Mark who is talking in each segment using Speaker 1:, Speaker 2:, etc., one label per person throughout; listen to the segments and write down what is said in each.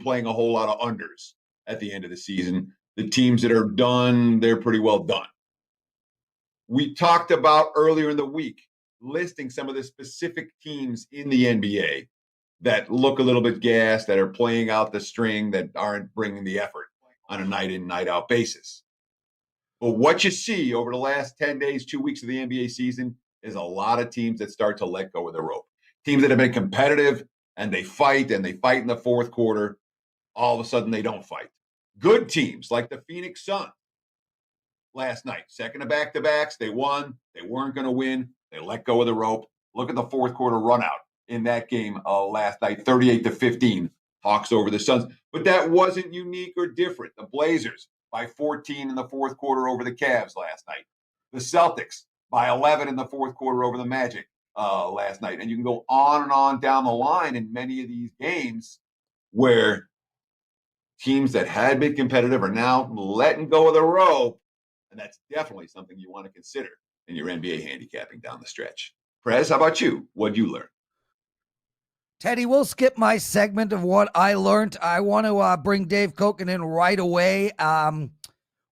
Speaker 1: playing a whole lot of unders at the end of the season. The teams that are done, they're pretty well done. We talked about earlier in the week listing some of the specific teams in the NBA that look a little bit gassed, that are playing out the string, that aren't bringing the effort on a night in, night out basis. But what you see over the last 10 days, 2 weeks of the NBA season is a lot of teams that start to let go of the rope. Teams that have been competitive and they fight in the fourth quarter. All of a sudden, they don't fight. Good teams like the Phoenix Suns last night, second of back-to-backs, they won. They weren't going to win. They let go of the rope. Look at the fourth quarter run out in that game last night, 38-15, Hawks over the Suns. But that wasn't unique or different. The Blazers by 14 in the fourth quarter over the Cavs last night. The Celtics by 11 in the fourth quarter over the Magic last night. And you can go on and on down the line in many of these games where teams that had been competitive are now letting go of the rope. And that's definitely something you want to consider in your NBA handicapping down the stretch. Prez, how about you? What'd you learn?
Speaker 2: Teddy, we'll skip my segment of what I learned. I want to bring Dave Cokin in right away.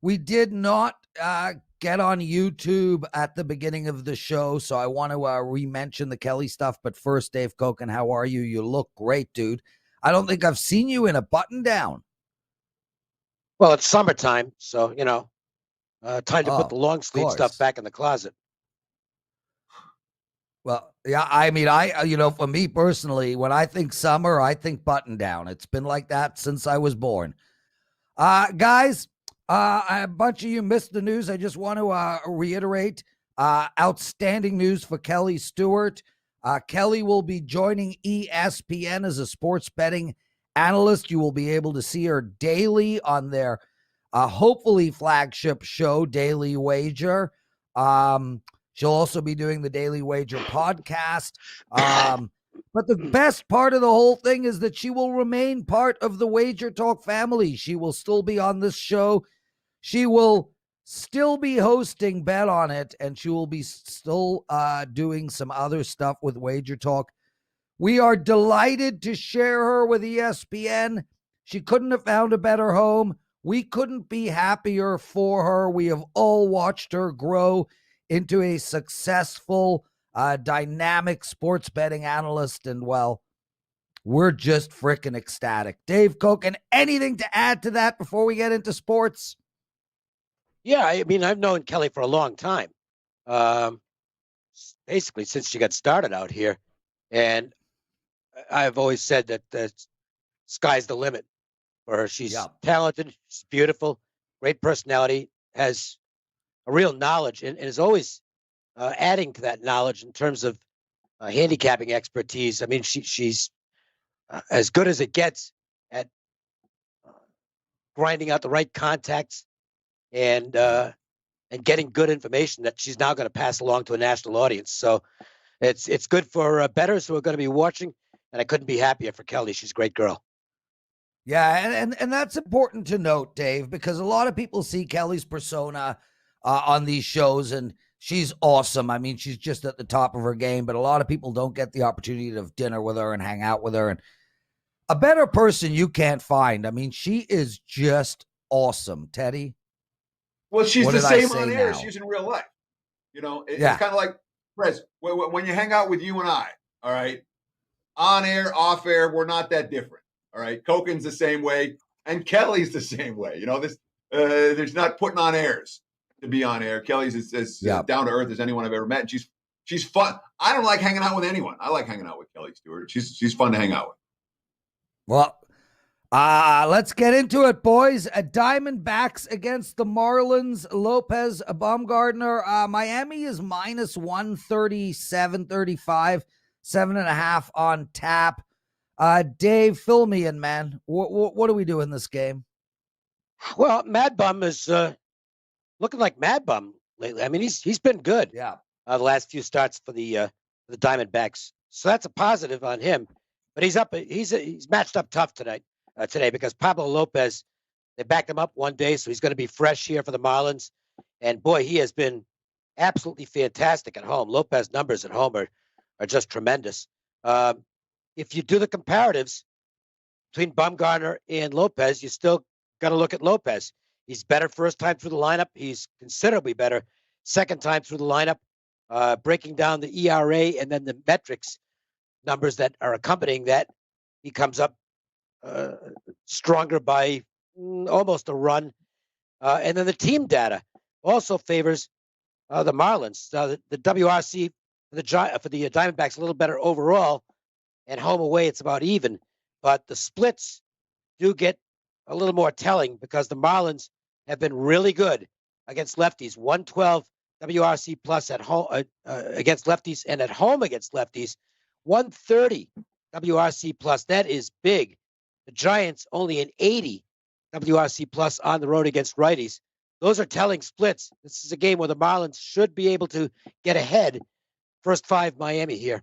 Speaker 2: We did not get on YouTube at the beginning of the show, so I want to re-mention the Kelly stuff. But first, Dave Cokin, how are you? You look great, dude. I don't think I've seen you in a button-down.
Speaker 3: Well, it's summertime, so, time to put the long sleeve stuff back in the closet.
Speaker 2: Well, yeah, I mean, for me personally, when I think summer, I think button down. It's been like that since I was born. Guys, a bunch of you missed the news. I just want to reiterate, outstanding news for Kelly Stewart. Kelly will be joining ESPN as a sports betting analyst. You will be able to see her daily on their hopefully flagship show, Daily Wager. She'll also be doing the Daily Wager podcast. But the best part of the whole thing is that she will remain part of the WagerTalk family. She will still be on this show. She will still be hosting Bet On It, and she will be still doing some other stuff with WagerTalk. We are delighted to share her with ESPN. She couldn't have found a better home. We couldn't be happier for her. We have all watched her grow into a successful, dynamic sports betting analyst. And, well, we're just freaking ecstatic. Dave Cokin, anything to add to that before we get into sports?
Speaker 3: Yeah, I mean, I've known Kelly for a long time, basically since she got started out here. And I've always said that the sky's the limit for her. She's talented, she's beautiful, great personality, has a real knowledge, and is always adding to that knowledge in terms of handicapping expertise. I mean, she's as good as it gets at grinding out the right contacts and getting good information that she's now going to pass along to a national audience. So it's good for bettors who are going to be watching, and I couldn't be happier for Kelly. She's a great girl.
Speaker 2: Yeah, and that's important to note, Dave, because a lot of people see Kelly's persona on these shows, and she's awesome. I mean, she's just at the top of her game, but a lot of people don't get the opportunity to have dinner with her and hang out with her. And a better person you can't find. I mean, she is just awesome, Teddy.
Speaker 1: Well, she's the same on air as she is in real life. It's kind of like, Prez, when you hang out with you and I, all right, on air, off air, we're not that different, all right? Cokin's the same way, and Kelly's the same way. There's not putting on airs to be on air. Kelly's as down to earth as anyone I've ever met. And she's fun. I don't like hanging out with anyone. I like hanging out with Kelly Stewart. She's fun to hang out with.
Speaker 2: Well, let's get into it, boys. Diamondbacks against the Marlins. Lopez, Baumgartner. Miami is minus 137.35, 7.5 on tap. Dave, fill me in, man. What do we do in this game?
Speaker 3: Well, Mad Bum is looking like Mad Bum lately. I mean, he's been good.
Speaker 2: Yeah.
Speaker 3: The last few starts for the Diamondbacks, so that's a positive on him. But he's up. He's matched up tough today because Pablo Lopez, they backed him up one day, so he's going to be fresh here for the Marlins. And boy, he has been absolutely fantastic at home. Lopez numbers at home are just tremendous. If you do the comparatives, between Bumgarner and Lopez, you still got to look at Lopez. He's better first time through the lineup. He's considerably better second time through the lineup. Breaking down the ERA and then the metrics numbers that are accompanying that, he comes up stronger by almost a run. And then the team data also favors the Marlins. The WRC for the Diamondbacks a little better overall, and home away it's about even. But the splits do get a little more telling because the Marlins have been really good against lefties. 112 WRC plus at home against lefties, and at home against lefties, 130 WRC plus. That is big. The Giants only an 80 WRC plus on the road against righties. Those are telling splits. This is a game where the Marlins should be able to get ahead. First five, Miami here.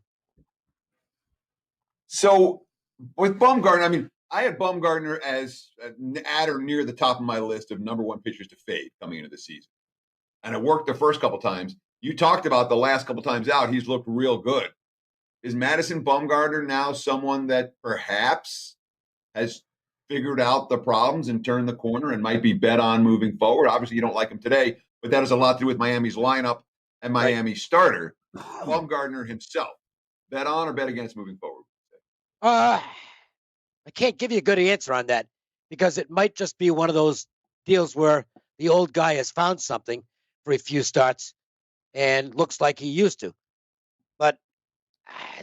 Speaker 1: So with Bumgarner, I mean, I had Bumgarner as at or near the top of my list of number one pitchers to fade coming into the season. And it worked the first couple times. You talked about the last couple times out, he's looked real good. Is Madison Bumgarner now someone that perhaps has figured out the problems and turned the corner and might be bet on moving forward? Obviously, you don't like him today, but that has a lot to do with Miami's lineup and Miami's starter. Bumgarner himself, bet on or bet against moving forward?
Speaker 3: I can't give you a good answer on that because it might just be one of those deals where the old guy has found something for a few starts and looks like he used to. But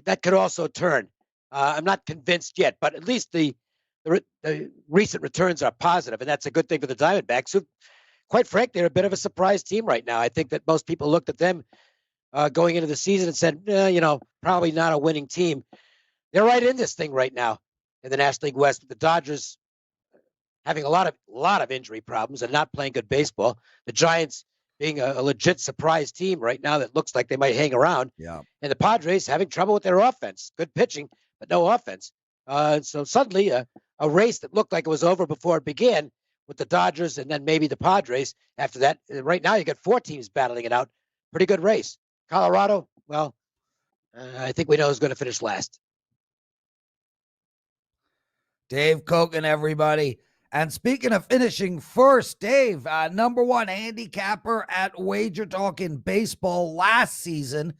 Speaker 3: that could also turn. I'm not convinced yet, but at least the recent returns are positive, and that's a good thing for the Diamondbacks, who, quite frankly, are a bit of a surprise team right now. I think that most people looked at them going into the season and said, probably not a winning team. They're right in this thing right now in the National League West, with the Dodgers having a lot of injury problems and not playing good baseball. The Giants being a legit surprise team right now that looks like they might hang around.
Speaker 2: Yeah.
Speaker 3: And the Padres having trouble with their offense. Good pitching, but no offense. So suddenly a race that looked like it was over before it began with the Dodgers and then maybe the Padres after that. Right now you got four teams battling it out. Pretty good race. Colorado, well, I think we know who's going to finish last.
Speaker 2: Dave Cokin, everybody. And speaking of finishing first, Dave, number one handicapper at WagerTalk in baseball last season,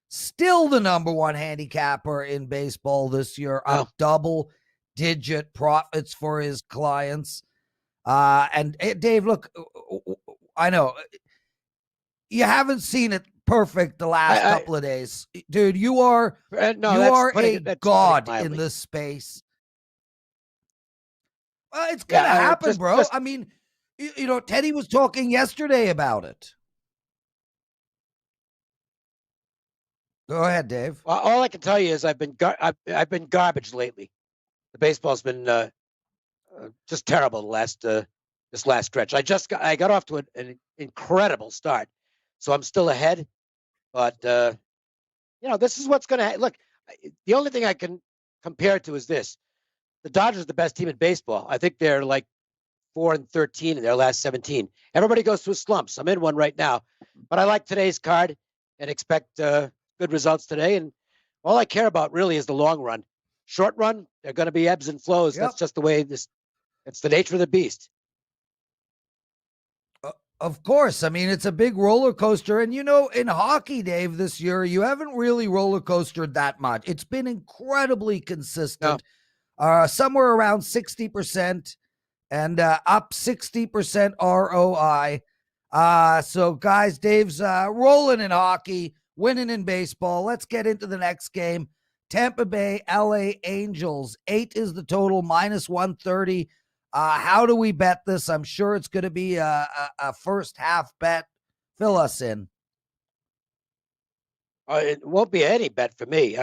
Speaker 2: still the number one handicapper in baseball this year, up double-digit profits for his clients. And Dave, look, I know you haven't seen it perfect the last couple of days, dude. You are a god in this space. It's going to happen, bro. I mean, Teddy was talking yesterday about it. Go ahead, Dave.
Speaker 3: All I can tell you is I've been garbage lately. The baseball's been just terrible this last stretch. I got off to an incredible start, so I'm still ahead. But this is what's going to look. The only thing I can compare it to is this. The Dodgers are the best team in baseball. I think they're like 4-13 in their last 17. Everybody goes through slumps. I'm in one right now. But I like today's card and expect good results today. And all I care about really is the long run. Short run, they're going to be ebbs and flows. Yep. That's just the way it's the nature of the beast.
Speaker 2: Of course. I mean, it's a big roller coaster. And, in hockey, Dave, this year, you haven't really roller coastered that much. It's been incredibly consistent. No. Somewhere around 60% and up 60% ROI. So, guys, Dave's rolling in hockey, winning in baseball. Let's get into the next game. Tampa Bay, LA Angels. 8 is the total, minus 130. How do we bet this? I'm sure it's going to be a first half bet. Fill us in.
Speaker 3: It won't be any bet for me.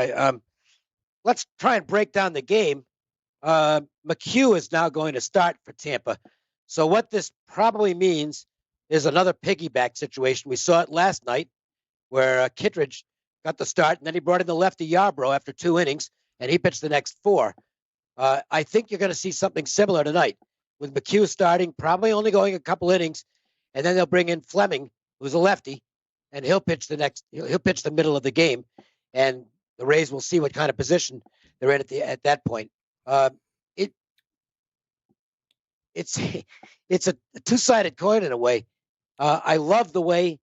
Speaker 3: Let's try and break down the game. McHugh is now going to start for Tampa. So what this probably means is another piggyback situation. We saw it last night where Kittredge got the start, and then he brought in the lefty Yarbrough after 2 innings, and he pitched the next 4. I think you're going to see something similar tonight with McHugh starting, probably only going a couple innings, and then they'll bring in Fleming, who's a lefty, and he'll pitch the middle of the game, and the Rays will see what kind of position they're in at that point. it's it's a two-sided coin in a way. I love the way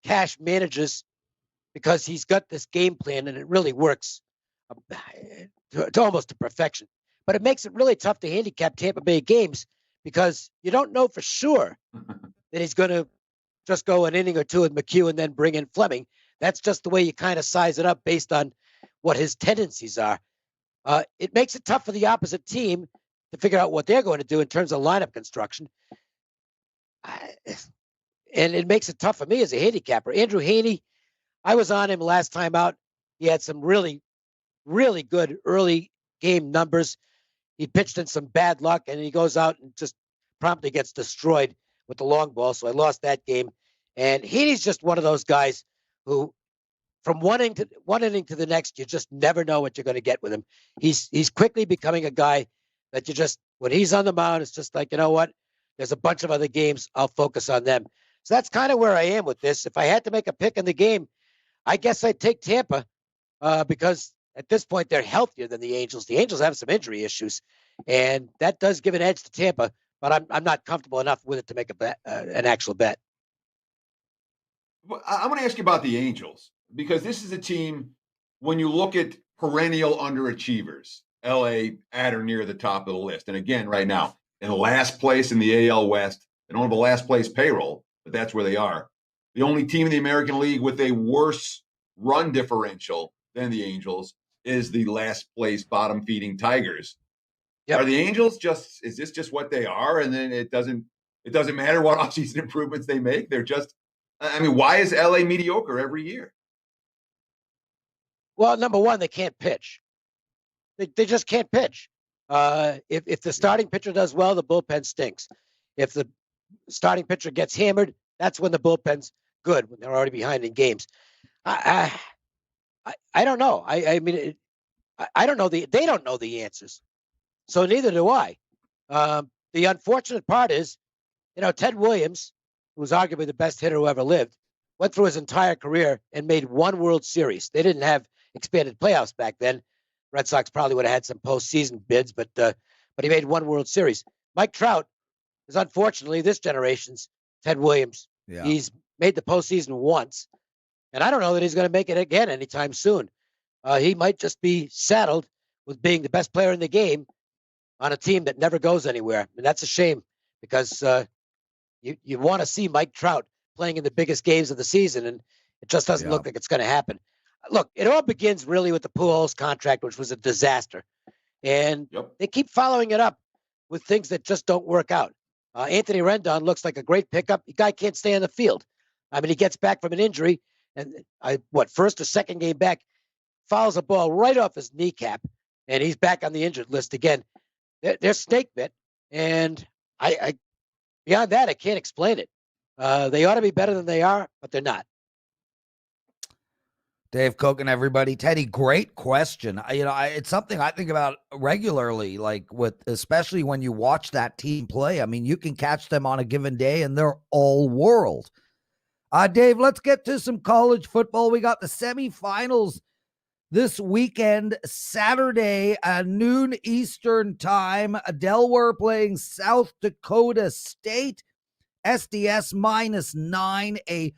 Speaker 3: Cash manages because he's got this game plan and it really works to almost to perfection. But it makes it really tough to handicap Tampa Bay games because you don't know for sure that he's going to just go an inning or two with McHugh and then bring in Fleming. That's just the way you kind of size it up based on what his tendencies are. It makes it tough for the opposite team to figure out what they're going to do in terms of lineup construction. And it makes it tough for me as a handicapper. Andrew Haney, I was on him last time out. He had some really, really good early game numbers. He pitched in some bad luck, and he goes out and just promptly gets destroyed with the long ball. So I lost that game. And Haney's just one of those guys who, from one inning to the next, you just never know what you're going to get with him. He's quickly becoming a guy that you just, when he's on the mound, it's just like, you know what? There's a bunch of other games. I'll focus on them. So that's kind of where I am with this. If I had to make a pick in the game, I guess I'd take Tampa because at this point they're healthier than the Angels. The Angels have some injury issues, and that does give an edge to Tampa. But I'm not comfortable enough with it to make a bet, an actual bet.
Speaker 1: Well, I want to ask you about the Angels because this is a team. When you look at perennial underachievers, LA at or near the top of the list, and again, right now in last place in the AL West. They don't have a last place payroll, but that's where they are. The only team in the American League with a worse run differential than the Angels is the last place bottom feeding Tigers. Yep. Are the Angels is this just what they are? And then it doesn't matter what offseason improvements they make. They're just, I mean, why is LA mediocre every year?
Speaker 3: Well, number one, they can't pitch. They just can't pitch. If the starting pitcher does well, the bullpen stinks. If the starting pitcher gets hammered, that's when the bullpen's good, when they're already behind in games. I don't know. I mean, I don't know. They don't know the answers. So neither do I. The unfortunate part is, Ted Williams, who was arguably the best hitter who ever lived, went through his entire career and made one World Series. They didn't have expanded playoffs back then. Red Sox probably would have had some postseason bids, but he made one World Series. Mike Trout is unfortunately this generation's Ted Williams. Yeah. He's made the postseason once, and I don't know that he's going to make it again anytime soon. He might just be saddled with being the best player in the game on a team that never goes anywhere, and that's a shame because you want to see Mike Trout playing in the biggest games of the season, and it just doesn't look like it's going to happen. Look, it all begins really with the Pujols contract, which was a disaster, and they keep following it up with things that just don't work out. Anthony Rendon looks like a great pickup. The guy can't stay on the field. I mean, he gets back from an injury, and first or second game back, fouls a ball right off his kneecap, and he's back on the injured list again. They're snake bit, and I beyond that, I can't explain it. They ought to be better than they are, but they're not.
Speaker 2: Dave, Cokin, everybody. Teddy, great question. It's something I think about regularly, especially when you watch that team play. I mean, you can catch them on a given day, and they're all world. Dave, let's get to some college football. We got the semifinals this weekend, Saturday, noon Eastern time. Delaware playing South Dakota State. SDS -9, a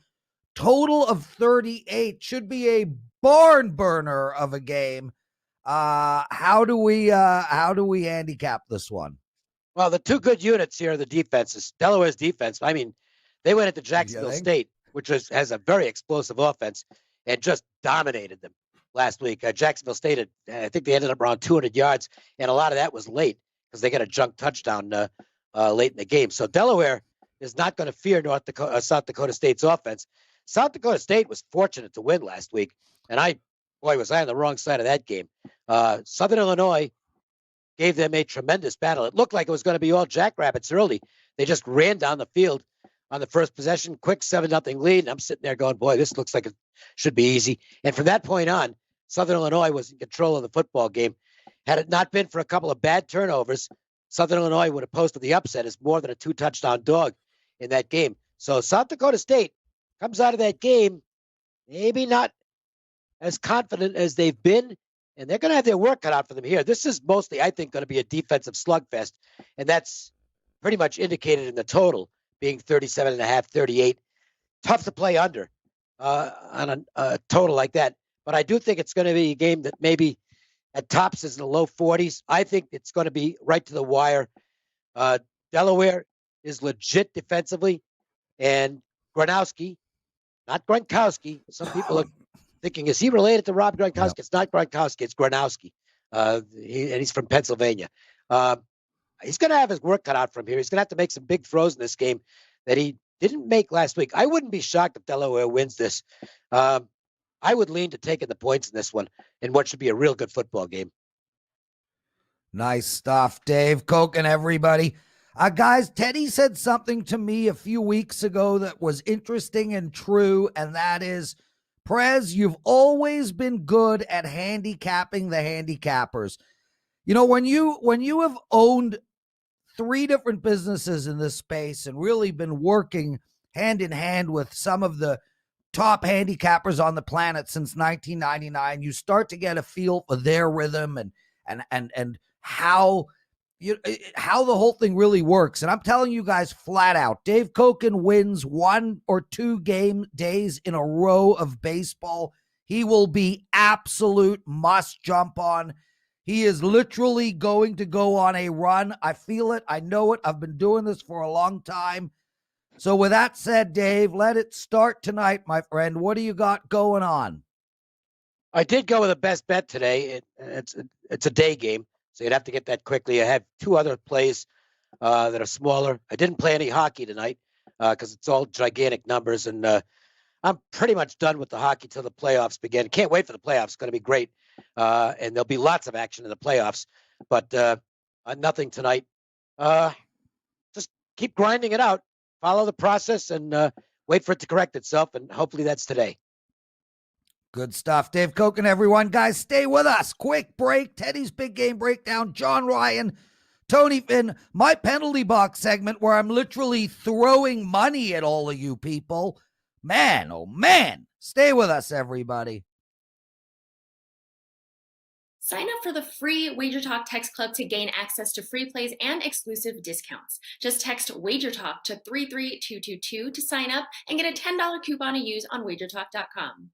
Speaker 2: total of 38. Should be a barn burner of a game. How do we handicap this one?
Speaker 3: Well, the two good units here are the defenses. Delaware's defense. I mean, they went into Jacksonville State, which has a very explosive offense, and just dominated them last week. Jacksonville State, I think they ended up around 200 yards, and a lot of that was late because they got a junk touchdown late in the game. So Delaware is not going to fear South Dakota State's offense. South Dakota State was fortunate to win last week, and was I on the wrong side of that game. Southern Illinois gave them a tremendous battle. It looked like it was going to be all jackrabbits early. They just ran down the field on the first possession, quick 7-0 lead, and I'm sitting there going, boy, this looks like it should be easy. And from that point on, Southern Illinois was in control of the football game. Had it not been for a couple of bad turnovers, Southern Illinois would have posted the upset as more than a 2-touchdown dog in that game. So South Dakota State comes out of that game maybe not as confident as they've been, and they're going to have their work cut out for them here. This is mostly, I think, going to be a defensive slugfest, and that's pretty much indicated in the total being 37.5, 38. Tough to play under on a total like that. But I do think it's going to be a game that maybe at tops is in the low 40s. I think it's going to be right to the wire. Delaware is legit defensively, and Gronkowski, not Gronkowski. Some people are thinking, is he related to Rob Gronkowski? Yep. It's not Gronkowski. It's Gronkowski. And he's from Pennsylvania. He's going to have his work cut out from here. He's going to have to make some big throws in this game that he didn't make last week. I wouldn't be shocked if Delaware wins this. I would lean to taking the points in this one in what should be a real good football game.
Speaker 2: Nice stuff, Dave, Cokin, everybody. Guys, Teddy said something to me a few weeks ago that was interesting and true, and that is, Prez, you've always been good at handicapping the handicappers. You know, when you have owned 3 different businesses in this space and really been working hand in hand with some of the top handicappers on the planet since 1999, you start to get a feel for their rhythm and how the whole thing really works. And I'm telling you guys flat out, Dave Cokin wins 1 or 2 game days in a row of baseball. He will be absolute must jump on. He is literally going to go on a run. I feel it. I know it. I've been doing this for a long time. So with that said, Dave, let it start tonight, my friend. What do you got going on?
Speaker 3: I did go with the best bet today. It's a day game, so you'd have to get that quickly. I have 2 other plays that are smaller. I didn't play any hockey tonight because it's all gigantic numbers, and I'm pretty much done with the hockey till the playoffs begin. Can't wait for the playoffs. It's going to be great, and there'll be lots of action in the playoffs, but nothing tonight. Just keep grinding it out. Follow the process and wait for it to correct itself, and hopefully that's today.
Speaker 2: Good stuff. Dave Cokin, everyone. Guys, stay with us. Quick break. Teddy's Big Game Breakdown. John Ryan, Tony Finn, my penalty box segment where I'm literally throwing money at all of you people. Man, oh man. Stay with us, everybody.
Speaker 4: Sign up for the free WagerTalk Text Club to gain access to free plays and exclusive discounts. Just text WagerTalk to 33222 to sign up and get a $10 coupon to use on WagerTalk.com.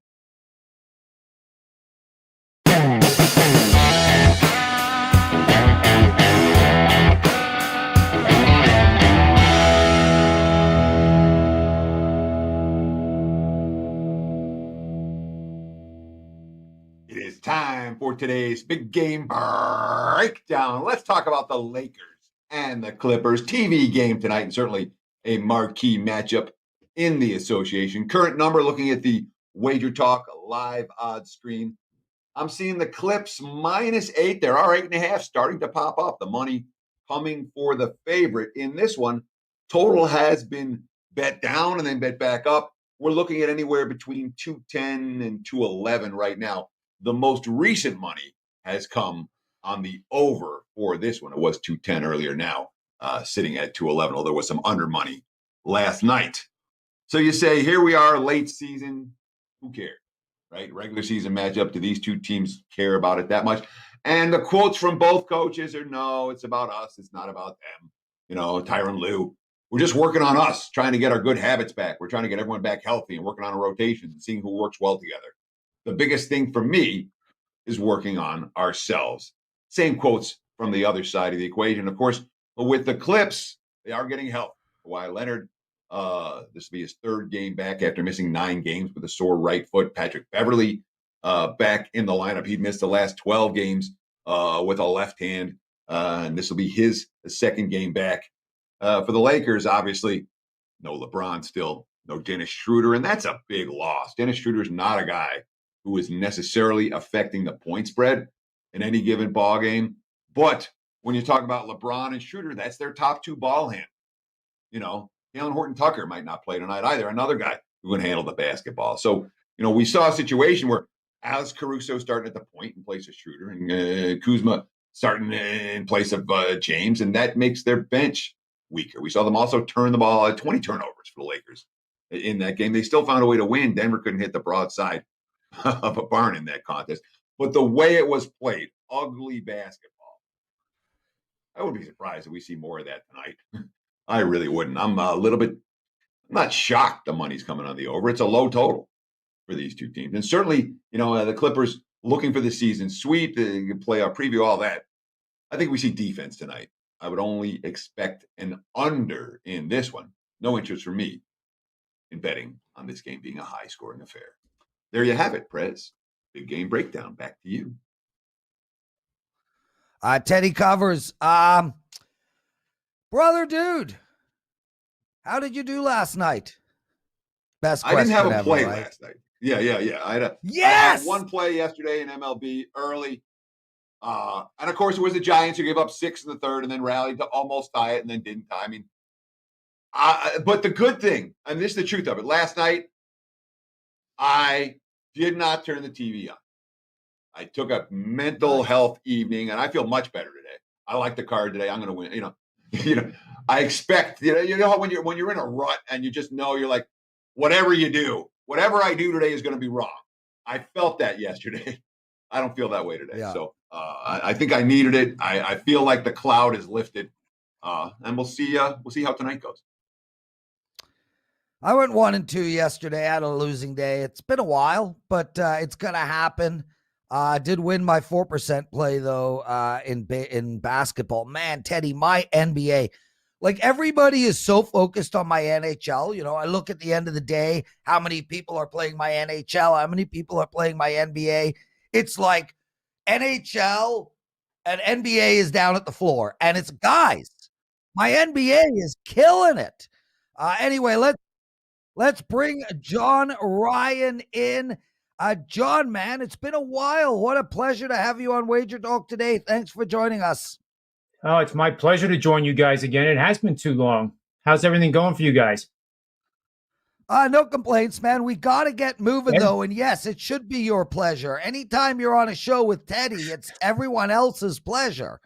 Speaker 1: It is time for today's Big Game Breakdown. Let's talk about the Lakers and the Clippers. TV game tonight, and certainly a marquee matchup in the association. Current number, looking at the WagerTalk live odds screen, I'm seeing the Clips -8. There are 8.5 starting to pop up. The money coming for the favorite in this one. Total has been bet down and then bet back up. We're looking at anywhere between 210 and 211 right now. The most recent money has come on the over for this one. It was 210 earlier, now sitting at 211, although there was some under money last night. So you say, here we are, late season. Who cares, right? Regular season matchup. Do these 2 teams care about it that much? And the quotes from both coaches are, no, it's about us. It's not about them. You know, Tyronn Lue, we're just working on us, trying to get our good habits back. We're trying to get everyone back healthy and working on a rotation and seeing who works well together. The biggest thing for me is working on ourselves. Same quotes from the other side of the equation. Of course, with the Clips, they are getting help. Kawhi Leonard, this will be his 3rd game back after missing 9 games with a sore right foot. Patrick Beverley back in the lineup. He'd missed the last 12 games with a left hand, and this will be his 2nd game back. For the Lakers, obviously, no LeBron still, no Dennis Schroeder, and that's a big loss. Dennis Schroeder is not a guy who is necessarily affecting the point spread in any given ball game. But when you talk about LeBron and Schroeder, that's their top 2 ball hand. You know, Jalen Horton-Tucker might not play tonight either. Another guy who can handle the basketball. So, you know, we saw a situation where Alex Caruso starting at the point in place of Schroeder and Kuzma starting in place of James, and that makes their bench weaker. We saw them also turn the ball at 20 turnovers for the Lakers in that game. They still found a way to win. Denver couldn't hit the broadside of a barn in that contest. But the way it was played, ugly basketball, I would be surprised if we see more of that tonight. I really wouldn't. I'm a little bit, I'm not shocked the money's coming on the over. It's a low total for these two teams. And certainly, the Clippers looking for the season sweep, the playoff preview, all that. I think we see defense tonight. I would only expect an under in this one. No interest for me in betting on this game being a high-scoring affair. There you have it, Prez. Big game breakdown. Back to you.
Speaker 2: Teddy Covers. Brother, dude, how did you do last night? Best question
Speaker 1: I didn't have a
Speaker 2: ever,
Speaker 1: play
Speaker 2: right?
Speaker 1: last night. Yeah. I had one play yesterday in MLB early. And of course, it was the Giants who gave up 6 in the third and then rallied to almost tie it and then didn't tie. I mean, but the good thing, and this is the truth of it, last night, I did not turn the TV on. I took a mental health evening, and I feel much better today. I like the card today. I'm going to win. I expect, how when you're in a rut and you just know you're like, whatever I do today is going to be wrong. I felt that yesterday. I don't feel that way today.
Speaker 2: Yeah.
Speaker 1: So I think I needed it. I feel like the cloud is lifted, and we'll see how tonight goes.
Speaker 2: I went 1-2 yesterday. I had a losing day. It's been a while, but it's going to happen. I did win my 4% play, though, in basketball. Man, Teddy, my NBA, like everybody is so focused on my NHL. I look at the end of the day, how many people are playing my NHL, how many people are playing my NBA. It's like NHL and NBA is down at the floor, and it's guys. My NBA is killing it. Anyway, let's bring John Ryan in. John, man, it's been a while. What a pleasure to have you on WagerTalk today. Thanks for joining us.
Speaker 5: Oh, it's my pleasure to join you guys again. It has been too long. How's everything going for you guys?
Speaker 2: No complaints, man. We got to get moving, though. And yes, it should be your pleasure. Anytime you're on a show with Teddy, it's everyone else's pleasure.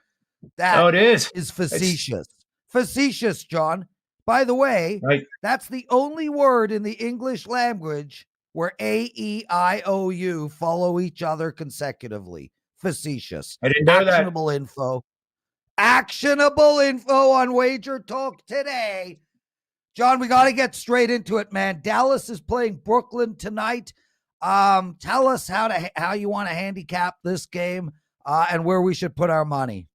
Speaker 2: That
Speaker 5: it is.
Speaker 2: Is facetious. Facetious, John. By the way, That's the only word in the English language where A, E, I, O, U follow each other consecutively. Facetious.
Speaker 5: I didn't know
Speaker 2: Actionable info. Actionable info on WagerTalk Today. John, we got to get straight into it, man. Dallas is playing Brooklyn tonight. Tell us how you want to handicap this game and where we should put our money.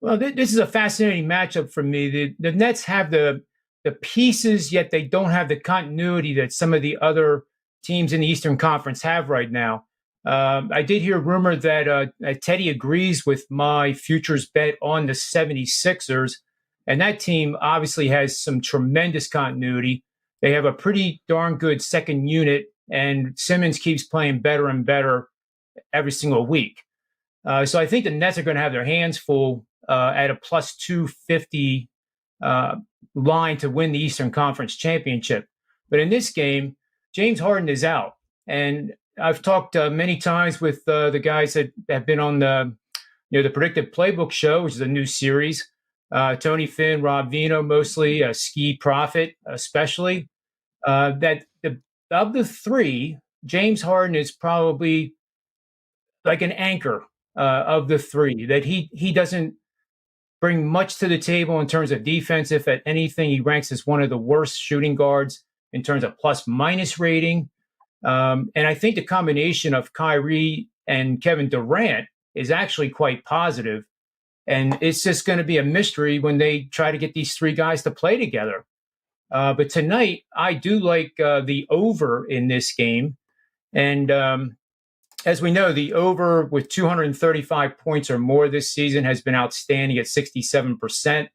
Speaker 5: Well, this is a fascinating matchup for me. The Nets have the pieces, yet they don't have the continuity that some of the other teams in the Eastern Conference have right now. I did hear a rumor that Teddy agrees with my futures bet on the 76ers, and that team obviously has some tremendous continuity. They have a pretty darn good second unit, and Simmons keeps playing better and better every single week. So I think the Nets are going to have their hands full at a plus 250 line to win the Eastern Conference Championship. But in this game, James Harden is out. And I've talked many times with the guys that have been on the Predictive Playbook show, which is a new series. Tony Finn, Rob Vino, mostly, Ski Profit especially. That of the three, James Harden is probably like an anchor of the three, that he doesn't bring much to the table in terms of defense. If at anything, he ranks as one of the worst shooting guards in terms of plus-minus rating. And I think the combination of Kyrie and Kevin Durant is actually quite positive. And it's just going to be a mystery when they try to get these three guys to play together. But tonight, I do like the over in this game. And as we know, the over with 235 points or more this season has been outstanding at 67%,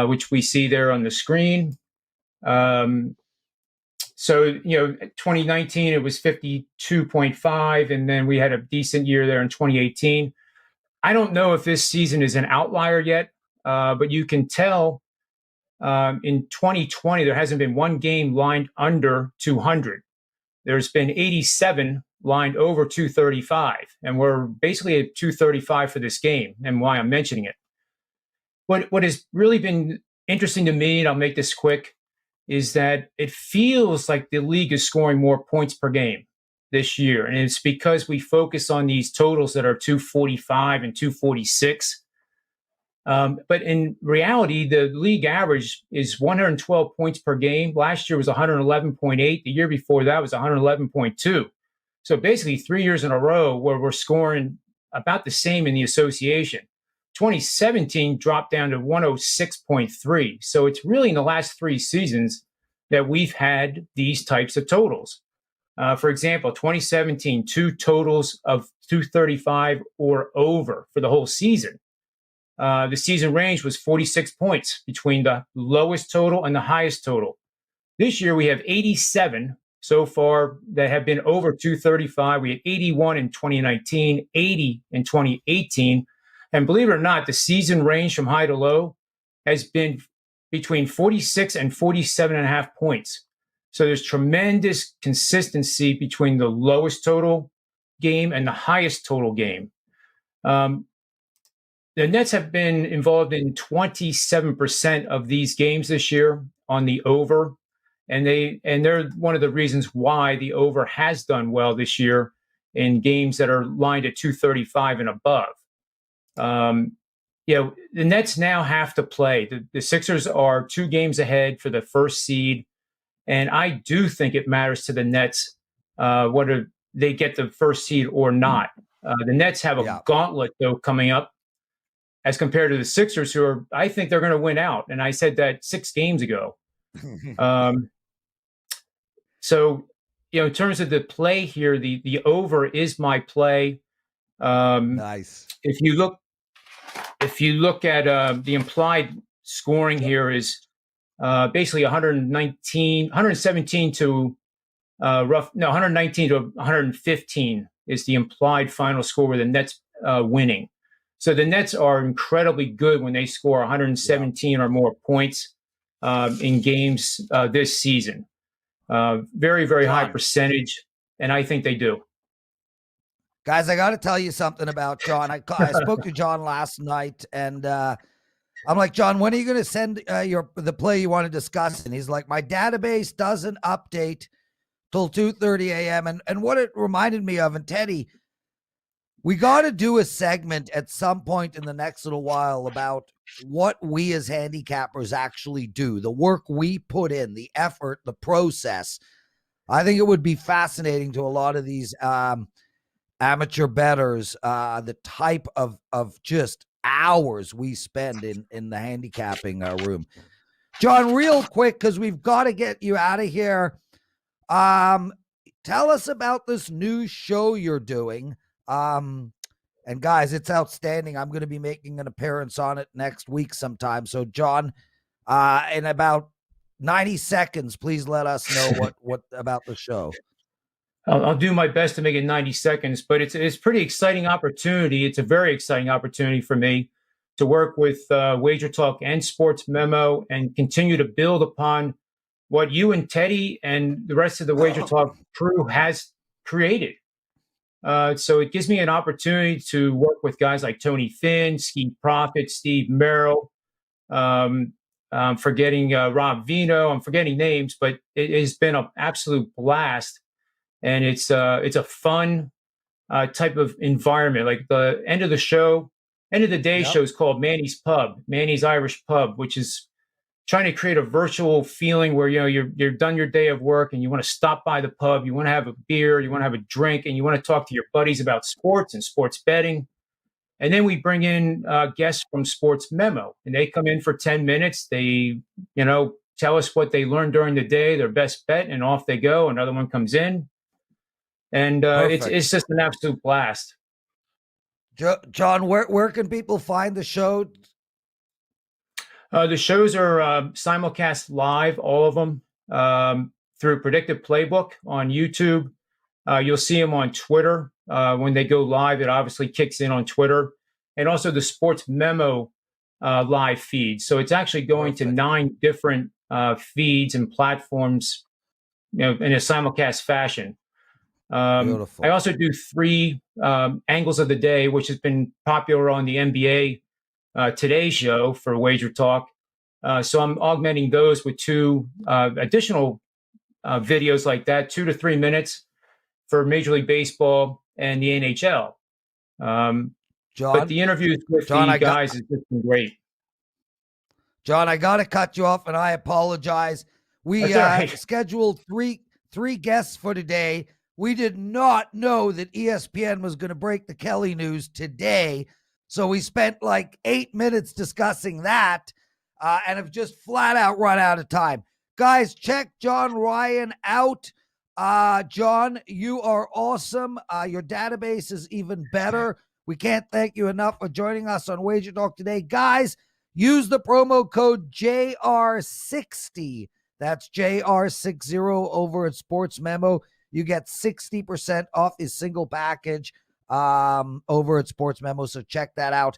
Speaker 5: which we see there on the screen. So, 2019, it was 52.5, and then we had a decent year there in 2018. I don't know if this season is an outlier yet, but you can tell in 2020, there hasn't been one game lined under 200. There's been 87 lined over 235, and we're basically at 235 for this game, and why I'm mentioning it. What has really been interesting to me, and I'll make this quick, is that it feels like the league is scoring more points per game. this year. And it's because we focus on these totals that are 245 and 246. But in reality, the league average is 112 points per game. Last year was 111.8. The year before that was 111.2. So basically 3 years in a row where we're scoring about the same in the association. 2017 dropped down to 106.3. So it's really in the last 3 seasons that we've had these types of totals. For example, 2017, 2 totals of 235 or over for the whole season. The season range was 46 points between the lowest total and the highest total. This year, we have 87 so far that have been over 235. We had 81 in 2019, 80 in 2018. And believe it or not, the season range from high to low has been between 46 and 47.5 points. So there's tremendous consistency between the lowest total game and the highest total game. The Nets have been involved in 27% of these games this year on the over, and they're one of the reasons why the over has done well this year in games that are lined at 235 and above. The Nets now have to play. The Sixers are 2 games ahead for the first seed, and I do think it matters to the Nets whether they get the first seed or not. The Nets have a gauntlet, though, coming up as compared to the Sixers, who I think they're going to win out. And I said that 6 games ago. So, in terms of the play here, the over is my play.
Speaker 2: Nice.
Speaker 5: If you look at the implied scoring here is basically 117 to 115 is the implied final score with the Nets winning. So the Nets are incredibly good when they score 117 or more points in games this season. Very, very high percentage, and I think they do.
Speaker 2: Guys, I got to tell you something about John. I spoke to John last night, and I'm like, John, when are you going to send the play you want to discuss? And he's like, my database doesn't update till 2:30 a.m. And what it reminded me of, and Teddy, we got to do a segment at some point in the next little while about what we as handicappers actually do, the work we put in, the effort, the process. I think it would be fascinating to a lot of these amateur bettors, the type of just hours we spend in the handicapping room. John, real quick, because we've got to get you out of here. Tell us about this new show you're doing. And guys, it's outstanding. I'm going to be making an appearance on it next week sometime. So John, in about 90 seconds, please let us know what about the show.
Speaker 5: I'll do my best to make it 90 seconds, but it's pretty exciting opportunity. It's a very exciting opportunity for me to work with WagerTalk and Sportsmemo and continue to build upon what you and Teddy and the rest of the WagerTalk crew has created. So it gives me an opportunity to work with guys like Tony Finn, Ski Profit, Steve Merrill. I'm forgetting Rob Vino. I'm forgetting names, but it has been an absolute blast. And it's a fun type of environment. Like the end of the day show is called Manny's Irish Pub, which is trying to create a virtual feeling where you're done your day of work and you want to stop by the pub, you want to have a beer, you want to have a drink, and you want to talk to your buddies about sports and sports betting. And then we bring in guests from Sportsmemo, and they come in for 10 minutes. They tell us what they learned during the day, their best bet, and off they go. Another one comes in. And it's just an absolute blast.
Speaker 2: John, where can people find the show?
Speaker 5: The shows are simulcast live, all of them, through Predictive Playbook on YouTube. You'll see them on Twitter. When they go live, it obviously kicks in on Twitter. And also the Sportsmemo live feed. So it's actually going to 9 different feeds and platforms in a simulcast fashion.
Speaker 2: Beautiful.
Speaker 5: I also do 3 angles of the day, which has been popular on the NBA Today show for WagerTalk. So I'm augmenting those with 2 additional videos like that, 2 to 3 minutes. for Major League Baseball and the NHL. But the interviews with the guys has just been great.
Speaker 2: John, I got to cut you off, and I apologize. We scheduled three guests for today. We did not know that ESPN was going to break the Kelly news today, so we spent like 8 minutes discussing that and have just flat out run out of time. Guys, check John Ryan out. John, you are awesome. Your database is even better. We can't thank you enough for joining us on WagerTalk today. Guys, use the promo code JR60. That's JR60 over at Sportsmemo. You get 60% off his single package over at Sportsmemo, so check that out.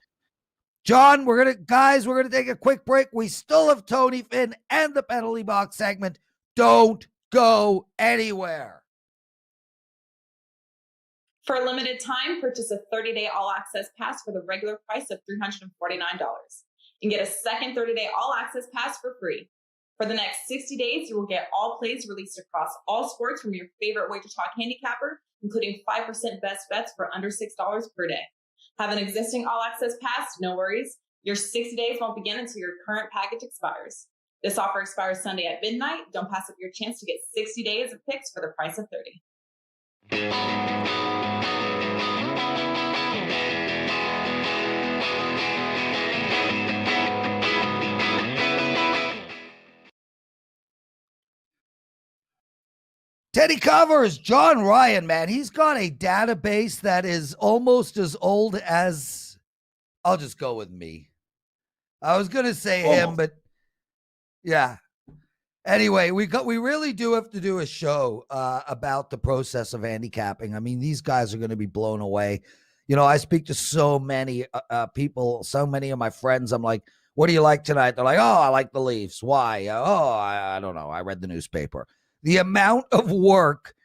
Speaker 2: John, we're gonna take a quick break. We still have Tony Finn and the penalty box segment. Don't go anywhere.
Speaker 6: For a limited time, purchase a 30-day all-access pass for the regular price of $349 and get a second 30-day all-access pass for free. For the next 60 days, you will get all plays released across all sports from your favorite WagerTalk Handicapper, including 5% best bets for under $6 per day. Have an existing all-access pass? No worries. Your 60 days won't begin until your current package expires. This offer expires Sunday at midnight. Don't pass up your chance to get 60 days of picks for the price of 30.
Speaker 2: Teddy Covers, John Ryan, man, he's got a database that is almost as old as, I'll just go with me. I was going to say him, but yeah. Anyway, we really do have to do a show about the process of handicapping. I mean, these guys are going to be blown away. You know, I speak to so many people, so many of my friends. I'm like, what do you like tonight? They're like, oh, I like the Leafs. Why? I don't know. I read the newspaper. The amount of work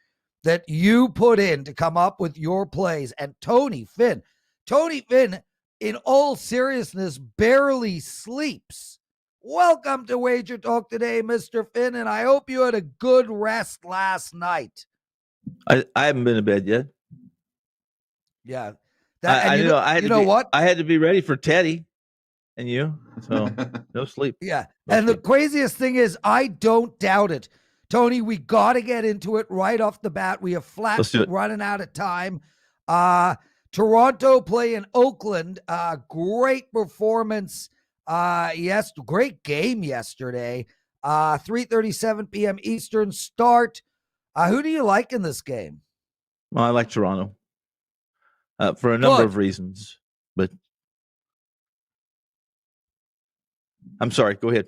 Speaker 2: that you put in to come up with your plays, and Tony Finn, in all seriousness, barely sleeps. Welcome to WagerTalk today, Mr. Finn, and I hope you had a good rest last night.
Speaker 7: I haven't been to bed yet.
Speaker 2: Yeah.
Speaker 7: You know what? I had to be ready for Teddy and you, so no sleep.
Speaker 2: Yeah.
Speaker 7: No
Speaker 2: and sleep. The craziest thing is I don't doubt it. Tony, we got to get into it right off the bat. We have flat running out of time. Toronto playing Oakland. Great performance. Yes, great game yesterday. 3:37 p.m. Eastern start. Who do you like in this game?
Speaker 7: Well, I like Toronto for a number of reasons. But I'm sorry. Go ahead.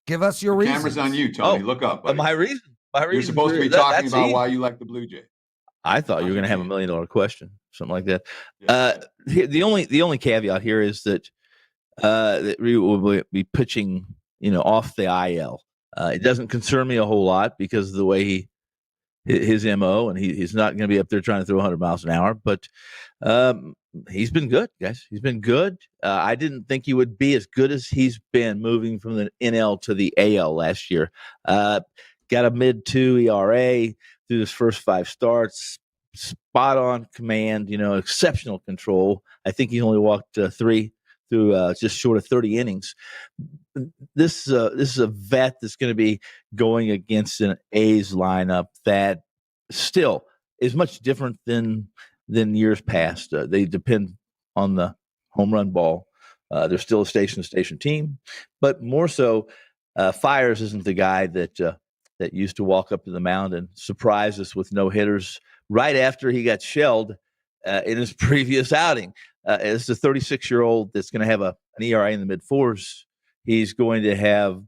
Speaker 2: Give us your reasons.
Speaker 1: Camera's on you, Tony. Look up. Buddy.
Speaker 7: My reason.
Speaker 1: You're supposed to be talking about why you like the Blue Jays.
Speaker 7: I thought you were going to have $1 million question, something like that. Yeah. The only caveat here is that we will be pitching, off the IL. It doesn't concern me a whole lot because of the way his MO, and he's not going to be up there trying to throw 100 miles an hour. But he's been good, guys. He's been good. I didn't think he would be as good as he's been moving from the NL to the AL last year. Got a mid-2 ERA through his first 5 starts. Spot on command, exceptional control. I think he only walked 3 through just short of 30 innings. This is a vet that's going to be going against an A's lineup that still is much different than years past. They depend on the home run ball. They're still a station-to-station team, but more so, Fires isn't the guy that used to walk up to the mound and surprise us with no hitters right after he got shelled in his previous outing. It's a 36-year-old that's going to have an ERA in the mid-4s. He's going to have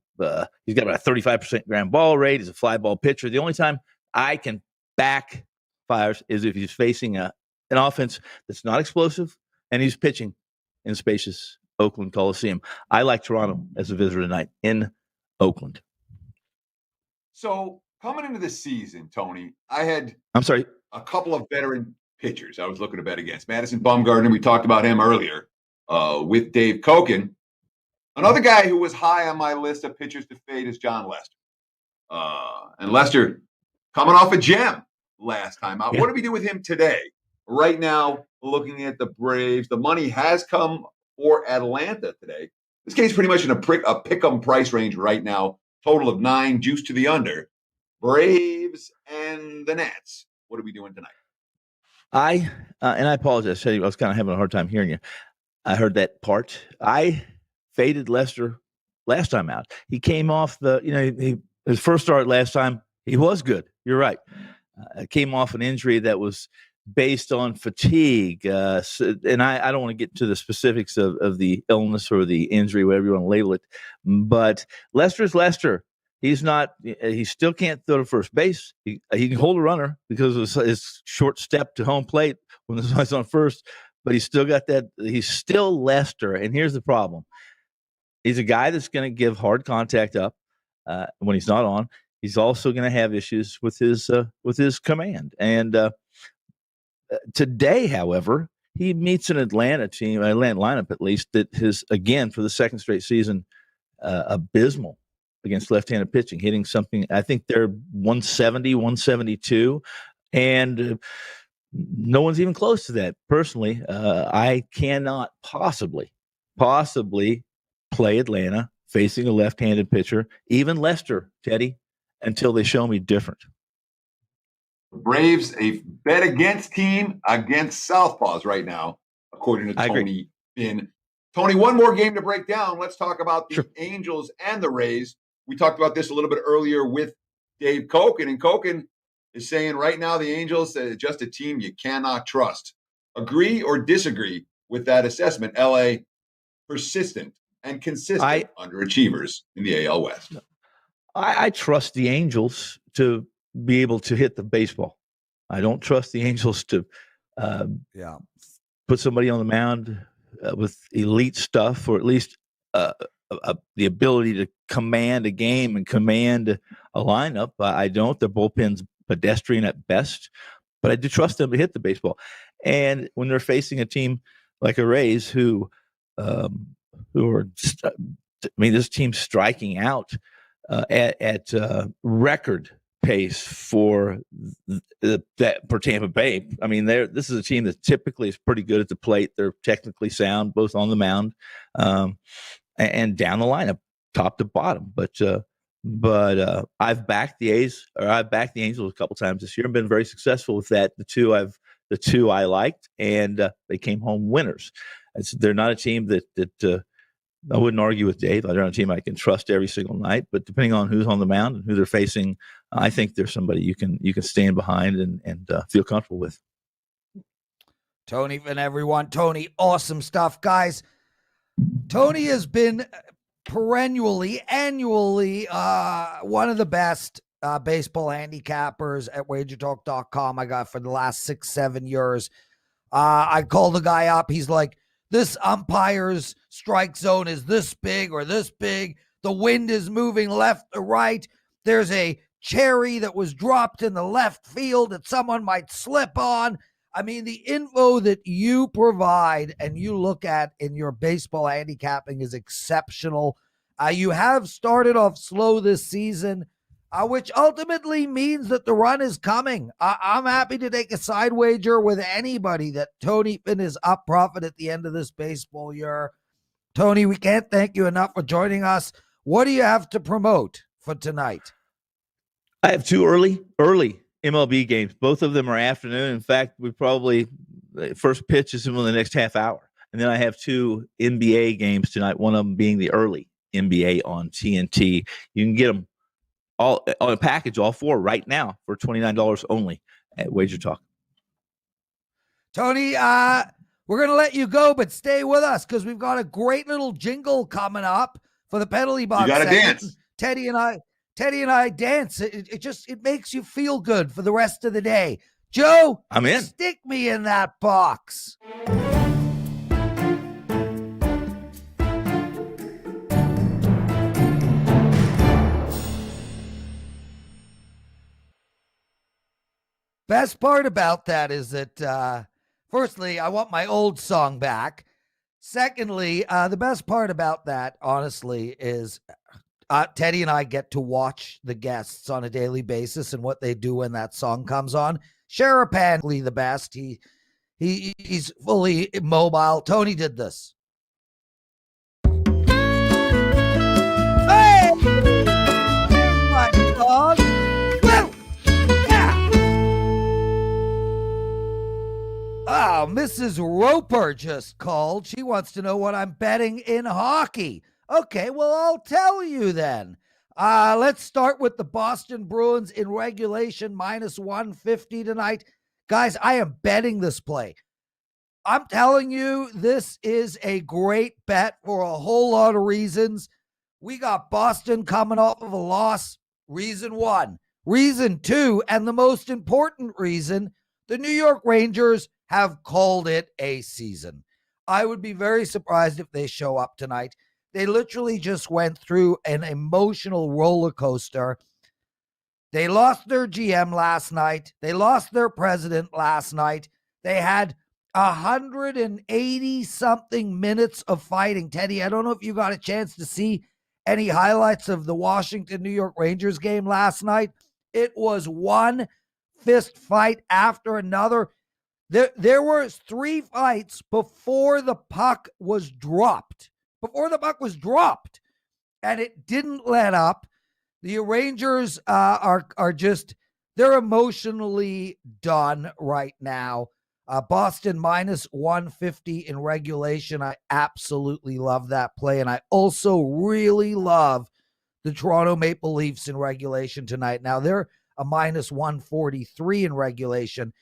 Speaker 7: he's got about a 35% ground ball rate. He's a fly ball pitcher. The only time I can back Fires is if he's facing an offense that's not explosive and he's pitching in spacious Oakland Coliseum. I like Toronto as a visitor tonight in Oakland.
Speaker 1: So coming into the season, Tony, I had a couple of veteran pitchers I was looking to bet against. Madison Bumgarner, we talked about him earlier with Dave Cokin. Another guy who was high on my list of pitchers to fade is John Lester. And Lester coming off a gem last time out.
Speaker 7: Yeah.
Speaker 1: What do we do with him today? Right now, looking at the Braves, the money has come for Atlanta today. This game's pretty much in a pick-em price range right now. Total of 9, juice to the under. Braves and the Nats. What are we doing tonight?
Speaker 7: And I apologize. I was kind of having a hard time hearing you. I heard that part. I faded Lester last time out. He came off his first start last time. He was good. You're right. Came off an injury that was based on fatigue. And I don't want to get into the specifics of the illness or the injury, whatever you want to label it. But Lester's Lester. He's not. He still can't throw to first base. He can hold a runner because of his short step to home plate when the guy's on first. But he's still got that. He's still Lester. And here's the problem: he's a guy that's going to give hard contact up when he's not on. He's also going to have issues with his command. And today, however, he meets an Atlanta lineup at least that is, again, for the second straight season, abysmal against left-handed pitching, hitting something. I think they're 170, 172, and no one's even close to that. Personally, I cannot possibly play Atlanta facing a left-handed pitcher, even Lester, Teddy, until they show me different.
Speaker 1: Braves, a bet against team against Southpaws right now, according to Tony Finn. Tony, one more game to break down. Let's talk about the Angels and the Rays. We talked about this a little bit earlier with Dave Cokin, and Cokin is saying right now the Angels are just a team you cannot trust. Agree or disagree with that assessment? LA, persistent and consistent underachievers in the AL West.
Speaker 7: I trust the Angels to be able to hit the baseball. I don't trust the Angels to put somebody on the mound with elite stuff, or at least the ability to command a game and command a lineup. I don't. Their bullpen's pedestrian at best, but I do trust them to hit the baseball. And when they're facing a team like a Rays who are, this team's striking out at record pace for Tampa Bay. I mean, this is a team that typically is pretty good at the plate. They're technically sound, both on the mound and down the lineup, top to bottom. But I've backed the Angels a couple times this year and been very successful with that. The two I liked, and they came home winners. They're not a team that I wouldn't argue with Dave. They're not a team I can trust every single night, but depending on who's on the mound and who they're facing, I think there's somebody you can stand behind and feel comfortable with.
Speaker 2: Tony and everyone. Tony, awesome stuff, guys. Tony has been annually one of the best baseball handicappers at WagerTalk.com. I got for the last 6-7 years. I call the guy up. He's like, this umpire's strike zone is this big or this big. The wind is moving left or right. There's a cherry that was dropped in the left field that someone might slip on. I mean, the info that you provide and you look at in your baseball handicapping is exceptional. You have started off slow this season, which ultimately means that the run is coming. I'm happy to take a side wager with anybody that Tony Finn is up profit at the end of this baseball year. Tony, we can't thank you enough for joining us. What do you have to promote for tonight?
Speaker 7: I have two early MLB games. Both of them are afternoon. In fact, first pitch is in the next half hour. And then I have two NBA games tonight, one of them being the early NBA on TNT. You can get them all on a package, all four right now for $29 only at WagerTalk.
Speaker 2: Tony, we're going to let you go, but stay with us because we've got a great little jingle coming up for the penalty box.
Speaker 1: You got to dance.
Speaker 2: Teddy and I dance. It makes you feel good for the rest of the day. Joe,
Speaker 7: I'm in.
Speaker 2: Stick me in that box. Best part about that is that, firstly, I want my old song back. Secondly, the best part about that, honestly, is Teddy and I get to watch the guests on a daily basis and what they do when that song comes on. Sharapan, the best. He's fully immobile. Tony did this. Hey! My dog. Woo! Yeah! Oh, Mrs. Roper just called. She wants to know what I'm betting in hockey. Okay, well, I'll tell you then. Let's start with the Boston Bruins in regulation, minus 150 tonight. Guys, I am betting this play. I'm telling you, this is a great bet for a whole lot of reasons. We got Boston coming off of a loss. Reason one. Reason two, and the most important reason, the New York Rangers have called it a season. I would be very surprised if they show up tonight. They literally just went through an emotional roller coaster. They lost their GM last night. They lost their president last night. They had 180-something minutes of fighting. Teddy, I don't know if you got a chance to see any highlights of the Washington-New York Rangers game last night. It was one fist fight after another. There were 3 fights before the puck was dropped. And it didn't let up. The Rangers are just, they're emotionally done right now. Boston minus 150 in regulation. I absolutely love that play. And I also really love the Toronto Maple Leafs in regulation tonight. Now they're a minus 143 in regulation,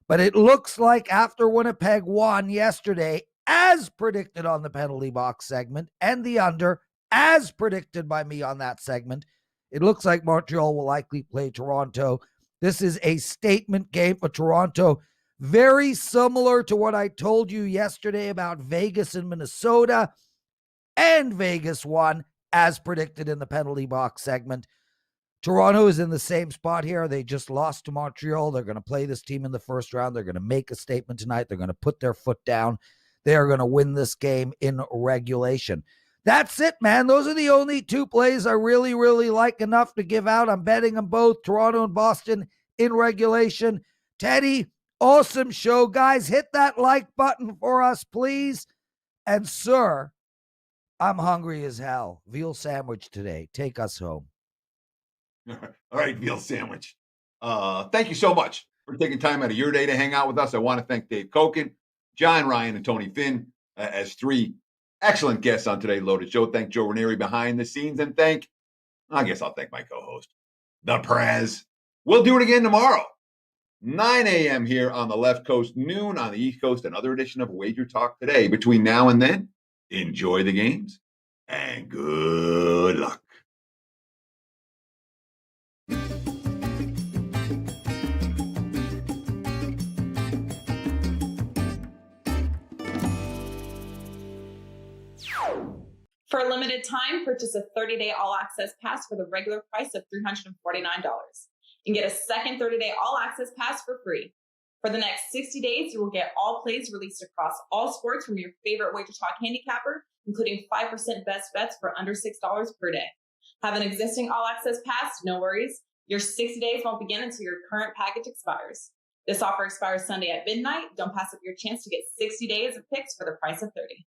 Speaker 2: but it looks like after Winnipeg won yesterday, as predicted on the penalty box segment, and the under, as predicted by me on that segment, it looks like Montreal will likely play Toronto. This is a statement game for Toronto, very similar to what I told you yesterday about Vegas and Minnesota, and Vegas won, as predicted in the penalty box segment. Toronto is in the same spot here. They just lost to Montreal. They're going to play this team in the first round. They're going to make a statement tonight. They're going to put their foot down. They are going to win this game in regulation. That's it, man. Those are the only 2 plays I really, really like enough to give out. I'm betting them both, Toronto and Boston, in regulation. Teddy, awesome show. Guys, hit that like button for us, please. And, sir, I'm hungry as hell. Veal sandwich today. Take us home.
Speaker 1: All right, veal sandwich. Thank you so much for taking time out of your day to hang out with us. I want to thank Dave Cokin, John Ryan, and Tony Finn as 3 excellent guests on today's Loaded Show. Thank Joe Ranieri behind the scenes, and I'll thank my co-host, the Prez. We'll do it again tomorrow, 9 a.m. here on the left coast, noon on the east coast, another edition of WagerTalk Today. Between now and then, enjoy the games and good luck.
Speaker 6: For a limited time, purchase a 30-day all-access pass for the regular price of $349. And get a second 30-day all-access pass for free. For the next 60 days, you will get all plays released across all sports from your favorite WagerTalk Handicapper, including 5% best bets for under $6 per day. Have an existing all-access pass? No worries. Your 60 days won't begin until your current package expires. This offer expires Sunday at midnight. Don't pass up your chance to get 60 days of picks for the price of 30.